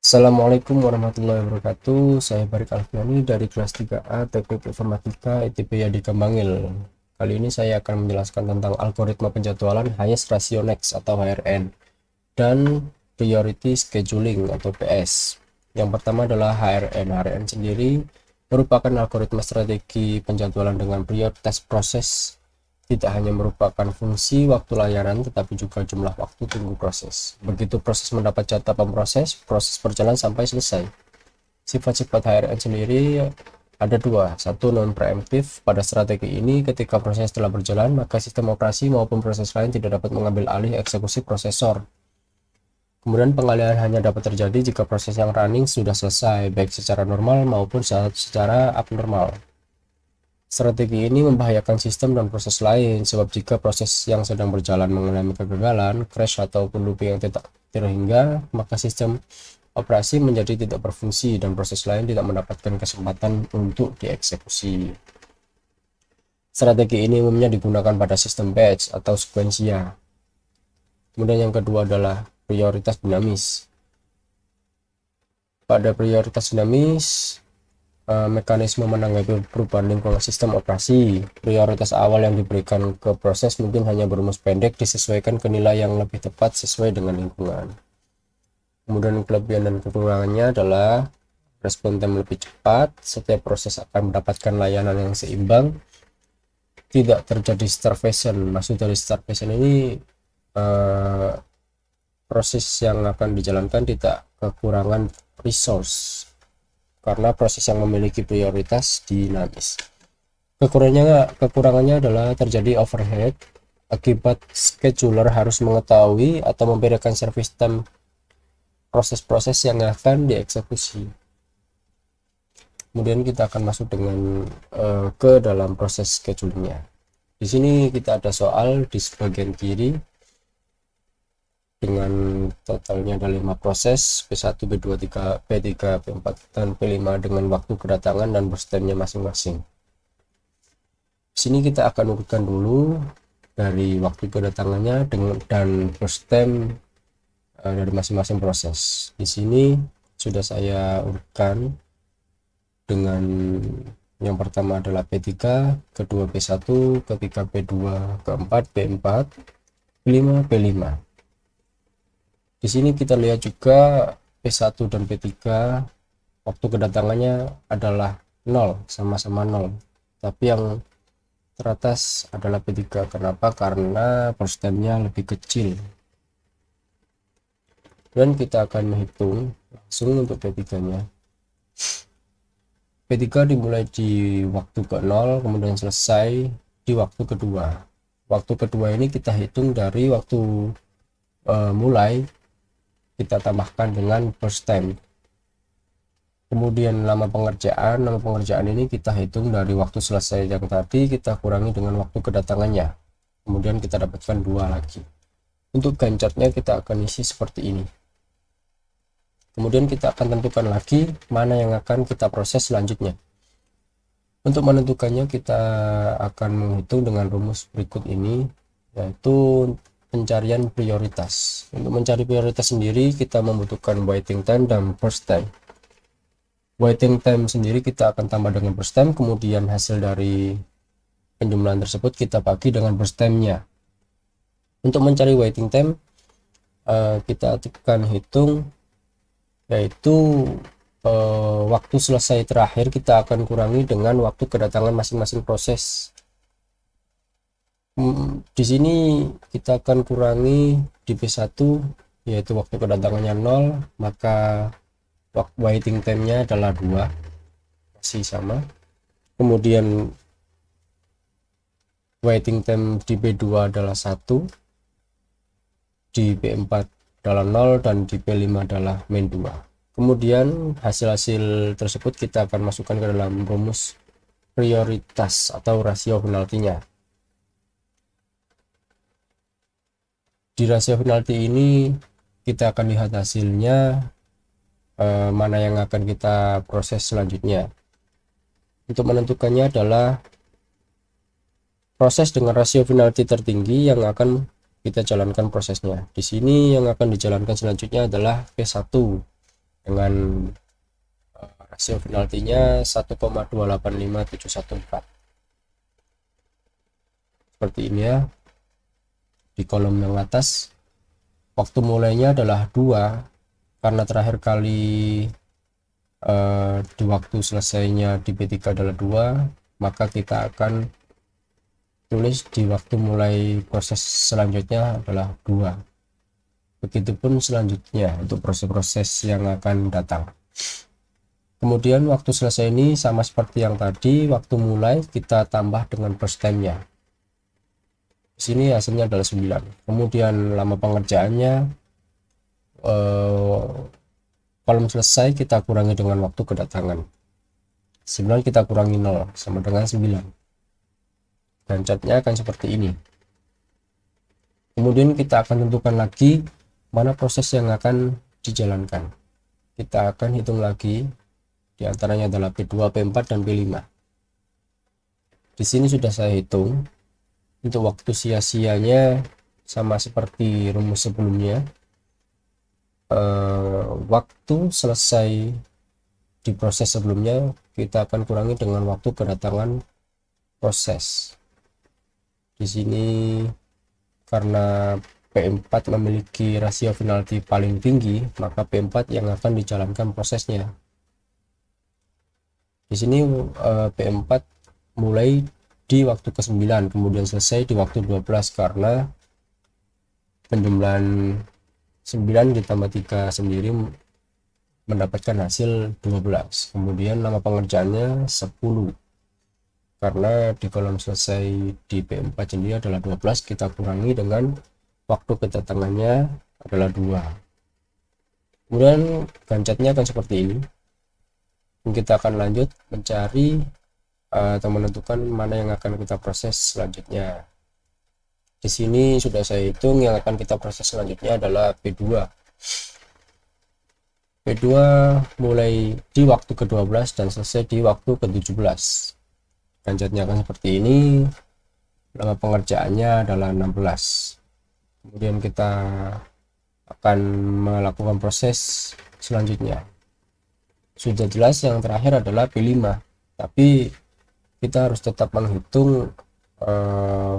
Assalamualaikum warahmatullahi wabarakatuh. Saya Barik Alfiani dari kelas 3A Teknik Informatika ITB Yadika Bangil. Kali ini saya akan menjelaskan tentang algoritma penjadwalan Highest Ratio Next atau HRN dan Priority Scheduling atau PS. Yang pertama adalah HRN. HRN sendiri merupakan algoritma strategi penjadwalan dengan prioritas proses. Tidak hanya merupakan fungsi waktu layanan, tetapi juga jumlah waktu tunggu proses. Begitu proses mendapat jatah pemproses, proses berjalan sampai selesai. Sifat-sifat HRN sendiri ada dua. Satu, non preemptif. Pada strategi ini, ketika proses telah berjalan, maka sistem operasi maupun proses lain tidak dapat mengambil alih eksekusi prosesor. Kemudian pengalihan hanya dapat terjadi jika proses yang running sudah selesai, baik secara normal maupun secara abnormal. Strategi ini membahayakan sistem dan proses lain, sebab jika proses yang sedang berjalan mengalami kegagalan, crash ataupun looping yang tidak terhingga, maka sistem operasi menjadi tidak berfungsi dan proses lain tidak mendapatkan kesempatan untuk dieksekusi. Strategi ini umumnya digunakan pada sistem batch atau sekuensia. Kemudian yang kedua adalah prioritas dinamis. Pada prioritas dinamis, mekanisme menanggapi perubahan lingkungan sistem operasi. Prioritas awal yang diberikan ke proses mungkin hanya berumus pendek, disesuaikan ke nilai yang lebih tepat sesuai dengan lingkungan. Kemudian kelebihan dan kekurangannya adalah respon time lebih cepat, setiap proses akan mendapatkan layanan yang seimbang, tidak terjadi starvation. Maksud dari starvation ini proses yang akan dijalankan tidak kekurangan resource karena proses yang memiliki prioritas dinamis. Kekurangannya adalah terjadi overhead akibat scheduler harus mengetahui atau membedakan service time proses-proses yang akan dieksekusi. Kemudian kita akan masuk dengan ke dalam proses schedulingnya. Di sini kita ada soal di sebagian kiri dengan totalnya ada 5 proses P1, P2, P3, P4, dan P5 dengan waktu kedatangan dan burst time-nya masing-masing. Di sini kita akan urutkan dulu dari waktu kedatangannya dan burst time dari masing-masing proses. Di sini sudah saya urutkan dengan yang pertama adalah P3, kedua P1, ketiga P2, keempat P4, kelima P5. Di sini kita lihat juga P1 dan P3 waktu kedatangannya adalah 0, sama-sama 0. Tapi yang teratas adalah P3. Kenapa? Karena burst time-nya lebih kecil. Dan kita akan menghitung langsung untuk P3-nya. P3 dimulai di waktu ke-0, kemudian selesai di waktu kedua. Waktu kedua ini kita hitung dari waktu mulai, kita tambahkan dengan burst time. Kemudian nama pengerjaan ini kita hitung dari waktu selesai yang tadi, kita kurangi dengan waktu kedatangannya, kemudian kita dapatkan 2 lagi. Untuk gancatnya kita akan isi seperti ini. Kemudian kita akan tentukan lagi mana yang akan kita proses selanjutnya. Untuk menentukannya kita akan menghitung dengan rumus berikut ini, yaitu pencarian prioritas. Untuk mencari prioritas sendiri kita membutuhkan waiting time dan burst time. Waiting time sendiri kita akan tambah dengan burst time, kemudian hasil dari penjumlahan tersebut kita bagi dengan burst time-nya. Untuk mencari waiting time kita tekan hitung, yaitu waktu selesai terakhir kita akan kurangi dengan waktu kedatangan masing-masing proses. Di sini kita akan kurangi di P1 yaitu waktu kedatangannya 0, maka waiting time-nya adalah 2, masih sama. Kemudian waiting time di P2 adalah 1, di P4 adalah 0, dan di P5 adalah min 2. Kemudian hasil-hasil tersebut kita akan masukkan ke dalam rumus prioritas atau rasio penaltinya. Di rasio penalti ini kita akan lihat hasilnya mana yang akan kita proses selanjutnya. Untuk menentukannya adalah proses dengan rasio penalti tertinggi yang akan kita jalankan prosesnya. Di sini yang akan dijalankan selanjutnya adalah P1. dengan rasio penaltinya 1,285714. Seperti ini ya. Di kolom yang atas waktu mulainya adalah 2 karena terakhir kali di waktu selesainya di B3 adalah 2, maka kita akan tulis di waktu mulai proses selanjutnya adalah 2. Begitupun selanjutnya untuk proses-proses yang akan datang. Kemudian waktu selesai ini sama seperti yang tadi, waktu mulai kita tambah dengan first time-nya. Di sini hasilnya adalah 9. Kemudian lama pengerjaannya, kolom selesai kita kurangi dengan waktu kedatangan. 9 kita kurangi 0 sama dengan 9. Dan catnya akan seperti ini. Kemudian kita akan tentukan lagi mana proses yang akan dijalankan. Kita akan hitung lagi, diantaranya adalah P2, P4, dan P5. Di sini sudah saya hitung. Untuk waktu sia-sianya sama seperti rumus sebelumnya. Waktu selesai di proses sebelumnya kita akan kurangi dengan waktu kedatangan proses. Di sini karena P4 memiliki rasio penalti paling tinggi, maka P4 yang akan dijalankan prosesnya. Di sini P4 mulai di waktu ke-9, kemudian selesai di waktu 12 karena penjumlahan 9 ditambah 3 sendiri mendapatkan hasil 12. Kemudian lama pengerjaannya 10. Karena di kolom selesai di P4 sendiri adalah 12, kita kurangi dengan waktu kedatangannya adalah 2. Kemudian gancatnya akan seperti ini. Kita akan lanjut mencari atau menentukan mana yang akan kita proses selanjutnya. Di sini sudah saya hitung yang akan kita proses selanjutnya adalah P2. P2 mulai di waktu ke-12 dan selesai di waktu ke-17. Gancatnya akan seperti ini. Lama pengerjaannya adalah 16. Kemudian kita akan melakukan proses selanjutnya. Sudah jelas yang terakhir adalah P5, tapi kita harus tetap menghitung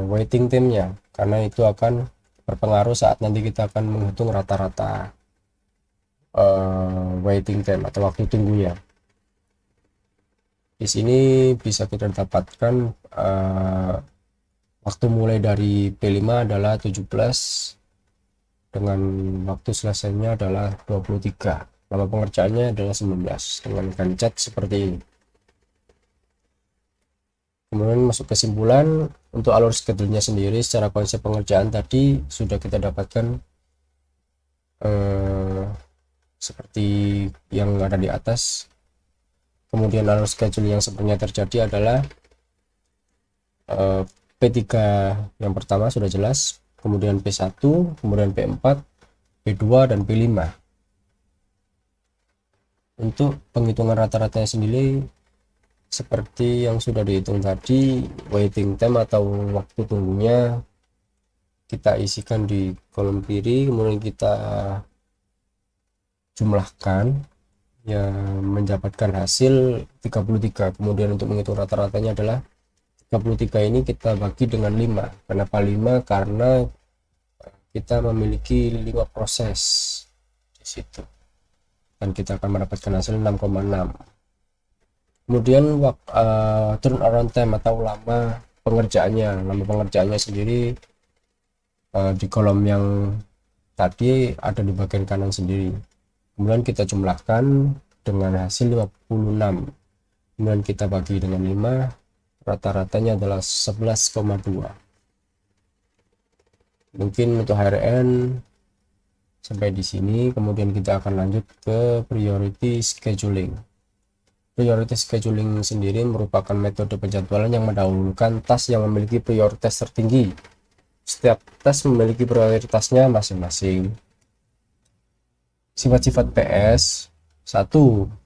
waiting time-nya karena itu akan berpengaruh saat nanti kita akan menghitung rata-rata waiting time atau waktu tunggunya. Di sini bisa kita dapatkan waktu mulai dari P5 adalah 17 dengan waktu selesainya adalah 23. Lama pengerjaannya adalah 19 dengan gancat seperti ini. Kemudian masuk kesimpulan, untuk alur schedule-nya sendiri secara konsep pengerjaan tadi sudah kita dapatkan seperti yang ada di atas. Kemudian alur schedule yang sebenarnya terjadi adalah P3 yang pertama sudah jelas, kemudian P1, kemudian P4, P2, dan P5. Untuk penghitungan rata-ratanya sendiri seperti yang sudah dihitung tadi, waiting time atau waktu tunggunya kita isikan di kolom kiri, kemudian kita jumlahkan yang mendapatkan hasil 33. Kemudian untuk menghitung rata-ratanya adalah 33 ini kita bagi dengan 5. Kenapa 5? Karena kita memiliki 5 proses di situ dan kita akan mendapatkan hasil 6,6. Kemudian turnaround time atau lama pengerjaannya sendiri di kolom yang tadi ada di bagian kanan sendiri. Kemudian kita jumlahkan dengan hasil 56. Kemudian kita bagi dengan 5, rata-ratanya adalah 11,2. Mungkin untuk HRN sampai di sini. Kemudian kita akan lanjut ke priority scheduling. Priority scheduling sendiri merupakan metode penjadwalan yang mendahulukan task yang memiliki prioritas tertinggi. Setiap task memiliki prioritasnya masing-masing. Sifat-sifat PS: 1.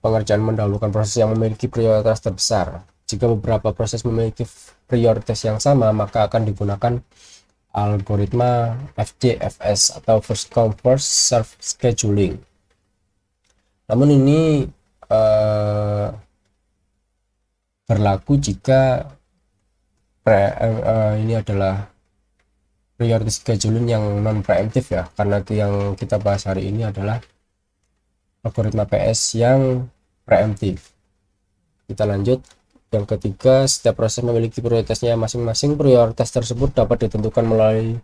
Pengerjaan mendahulukan proses yang memiliki prioritas terbesar. Jika beberapa proses memiliki prioritas yang sama, maka akan digunakan algoritma FCFS atau first come first serve scheduling. Namun ini berlaku jika ini adalah priority scheduling yang non preemptif ya, karena yang kita bahas hari ini adalah algoritma PS yang preemptif. Kita lanjut. Yang ketiga, setiap proses memiliki prioritasnya masing-masing. Prioritas tersebut dapat ditentukan melalui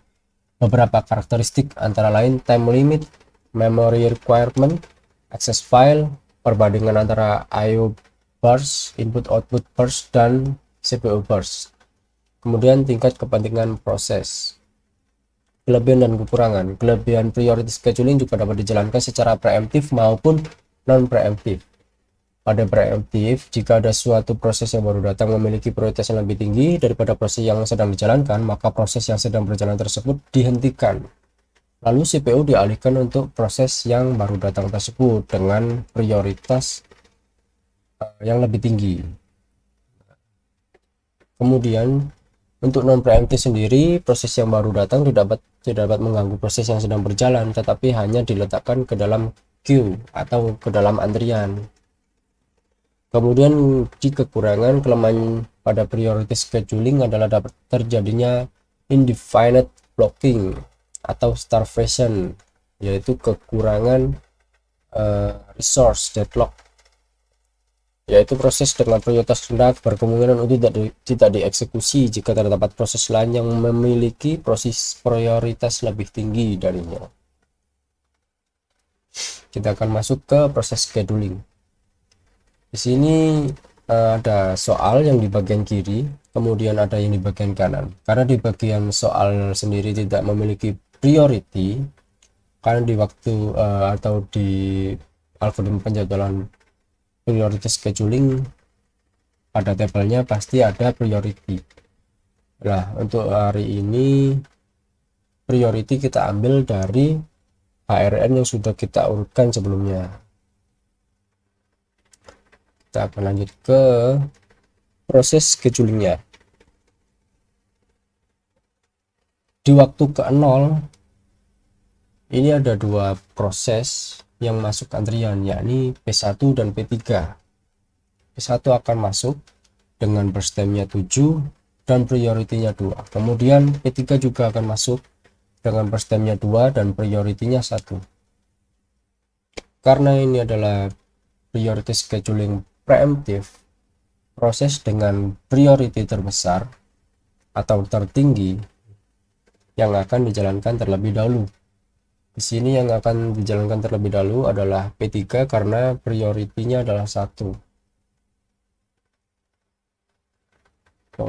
beberapa karakteristik, antara lain time limit, memory requirement, access file, perbandingan antara I/O burst, input output burst, dan CPU burst. Kemudian tingkat kepentingan proses. Kelebihan dan kekurangan. Kelebihan priority scheduling juga dapat dijalankan secara preemptif maupun non preemptif. Pada preemptif, jika ada suatu proses yang baru datang memiliki prioritas yang lebih tinggi daripada proses yang sedang dijalankan, maka proses yang sedang berjalan tersebut dihentikan. Lalu CPU dialihkan untuk proses yang baru datang tersebut dengan prioritas yang lebih tinggi. Kemudian untuk non preemptif sendiri, proses yang baru datang tidak dapat mengganggu proses yang sedang berjalan, tetapi hanya diletakkan ke dalam queue atau ke dalam antrian. Kemudian di kekurangan, kelemahan pada priority scheduling adalah dapat terjadinya indefinite blocking atau starvation, yaitu kekurangan resource deadlock, yaitu proses dengan prioritas rendah berkemungkinan untuk tidak dieksekusi jika terdapat proses lain yang memiliki proses prioritas lebih tinggi darinya. Kita akan masuk ke proses scheduling. Di sini ada soal yang di bagian kiri, kemudian ada yang di bagian kanan. Karena di bagian soal sendiri tidak memiliki priority, karena di waktu atau di algoritma penjadwalan priority scheduling pada tabelnya pasti ada priority. Nah, untuk hari ini priority kita ambil dari HRN yang sudah kita urutkan sebelumnya. Kita akan lanjut ke proses schedulingnya. Di waktu ke-0 ini ada dua proses yang masuk antrian, yakni P1 dan P3. P1 akan masuk dengan burst time-nya 7 dan priority-nya 2. Kemudian P3 juga akan masuk dengan burst time-nya 2 dan priority-nya 1. Karena ini adalah priority scheduling preemptif, proses dengan priority terbesar atau tertinggi yang akan dijalankan terlebih dahulu. Di sini yang akan dijalankan terlebih dahulu adalah P3 karena prioritinya adalah 1.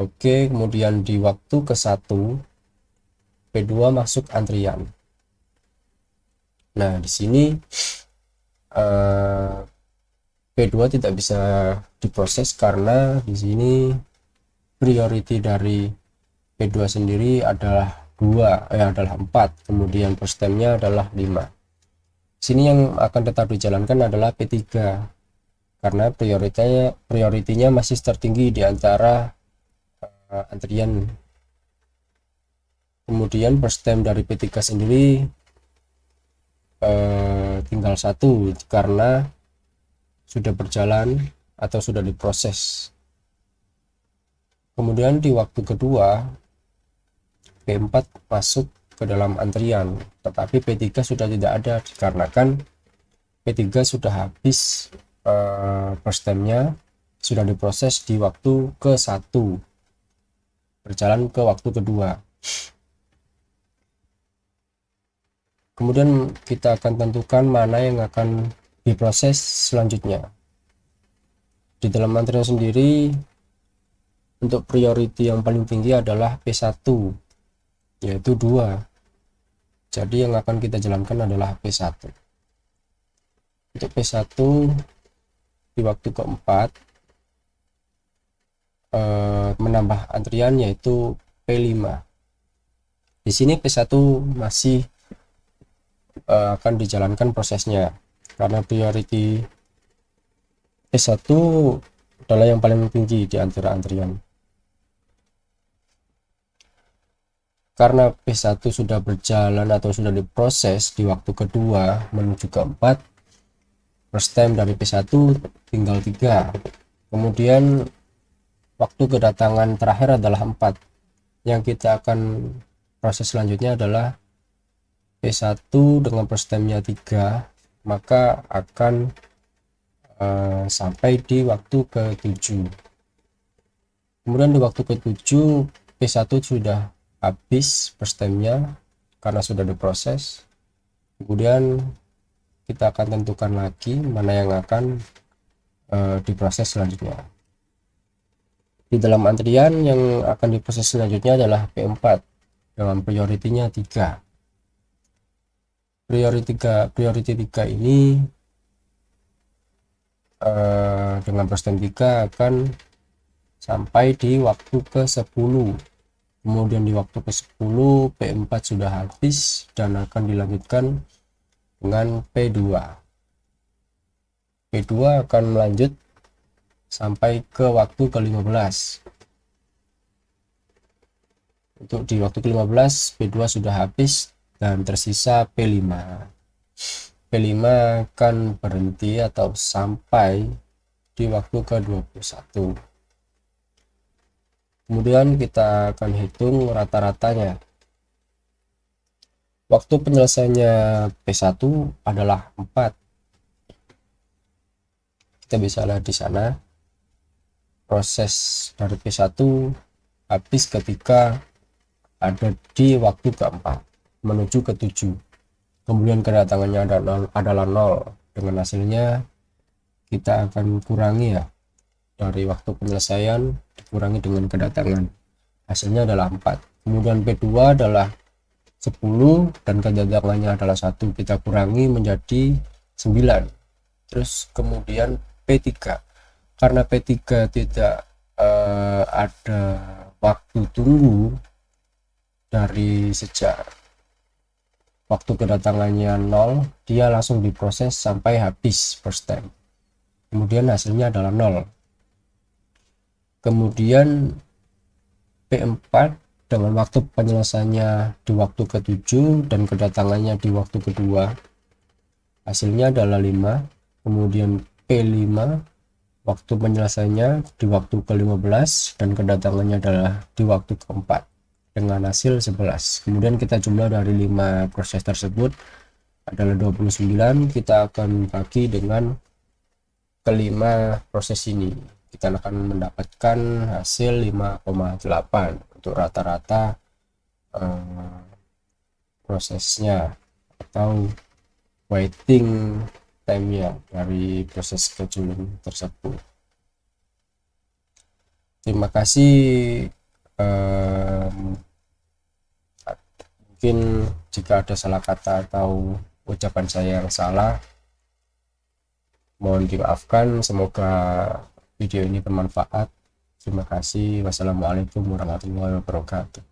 Oke, kemudian di waktu ke-1 P2 masuk antrian. Nah, di sini P2 tidak bisa diproses karena di sini priority dari P2 sendiri adalah 4, kemudian burst time-nya adalah 5. Sini yang akan tetap dijalankan adalah P3 karena prioritinya masih tertinggi di antara antrian. Kemudian burst time dari P3 sendiri tinggal 1 karena sudah berjalan atau sudah diproses. Kemudian di waktu kedua P4 masuk ke dalam antrian, tetapi P3 sudah tidak ada dikarenakan P3 sudah habis burst time-nya, sudah diproses di waktu ke-1, berjalan ke waktu kedua. Kemudian kita akan tentukan mana yang akan diproses selanjutnya. Di dalam antrian sendiri untuk priority yang paling tinggi adalah P1, yaitu 2. Jadi yang akan kita jalankan adalah P1. Untuk P1 di waktu keempat menambah antrian yaitu P5. Di sini P1 masih akan dijalankan prosesnya karena priority P1 adalah yang paling tinggi di antara antrian. Karena P1 sudah berjalan atau sudah diproses di waktu kedua menuju ke 4, first time dari P1 tinggal 3. Kemudian waktu kedatangan terakhir adalah 4. Yang kita akan proses selanjutnya adalah P1 dengan first time-nya 3, maka akan sampai di waktu ke-7. Kemudian di waktu ke-7 P1 sudah habis first time-nya karena sudah diproses. Kemudian kita akan tentukan lagi mana yang akan diproses selanjutnya. Di dalam antrian yang akan diproses selanjutnya adalah P4 dengan priority-nya 3. Priority 3 ini dengan first time 3 akan sampai di waktu ke-10. Kemudian di waktu ke-10 P4 sudah habis dan akan dilanjutkan dengan P2. P2 akan melanjut sampai ke waktu ke-15. Untuk di waktu ke-15 P2 sudah habis dan tersisa P5. P5 akan berhenti atau sampai di waktu ke-21. Kemudian kita akan hitung rata-ratanya. Waktu penyelesaiannya P1 adalah 4. Kita bisa lihat di sana proses dari P1 habis ketika ada di waktu ke-4 menuju ke-7. Kemudian kedatangannya adalah 0. Dengan hasilnya kita akan kurangi ya, dari waktu penyelesaian dikurangi dengan kedatangan, hasilnya adalah 4. Kemudian P2 adalah 10 dan kedatangannya adalah 1, kita kurangi menjadi 9. Terus kemudian P3, karena P3 tidak ada waktu tunggu dari sejak waktu kedatangannya 0, dia langsung diproses sampai habis first time, kemudian hasilnya adalah 0. Kemudian P4 dengan waktu penyelesaiannya di waktu ke-7 dan kedatangannya di waktu kedua, hasilnya adalah 5. Kemudian P5 waktu penyelesaiannya di waktu ke-15 dan kedatangannya adalah di waktu ke-4 dengan hasil 11. Kemudian kita jumlah dari 5 proses tersebut adalah 29. Kita akan bagi dengan kelima proses ini, kita akan mendapatkan hasil 5,8 untuk rata-rata prosesnya atau waiting time-nya dari proses scheduling tersebut. Terima kasih. Mungkin jika ada salah kata atau ucapan saya yang salah, mohon dimaafkan. Semoga video ini bermanfaat. Terima kasih. Wassalamualaikum warahmatullahi wabarakatuh.